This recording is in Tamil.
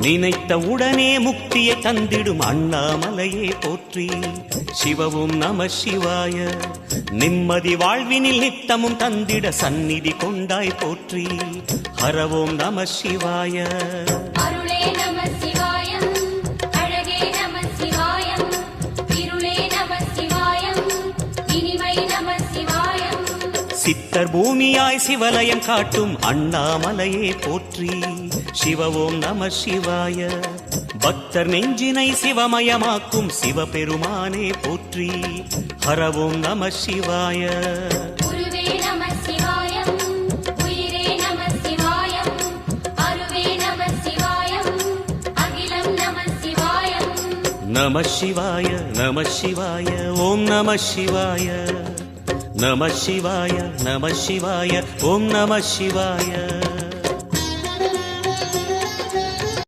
நினைத்த உடனே முக்தியை தந்திடும் அண்ணாமலையே போற்றி. சிவவும் நம சிவாய. நிம்மதி வாழ்வினில் நித்தமும் தந்திட சந்நிதி கொண்டாய் போற்றி. ஹரவோம் நம சிவாய. அருளே நம சிவாயம், அழகே நம சிவாயம், இருளே நம சிவாயம், இனிமை நம சிவாயம். சித்தர் பூமியாய் சிவலயம் காட்டும் அண்ணாமலையே போற்றி. சிவவோம் நம சிவாய. பக்தர் நெஞ்சினை சிவமயமாக்கும் சிவபெருமானே போற்றி. ஹரவோம் நம சிவாய. குருவே நம சிவாயம், உயிரே நம சிவாயம், அருவே நம சிவாயம், அகிலம் நம சிவாயம். நம சிவாய நம சிவாய ஓம் நம சிவாய. நம சிவாய நம சிவாய ஓம் நம சிவாய.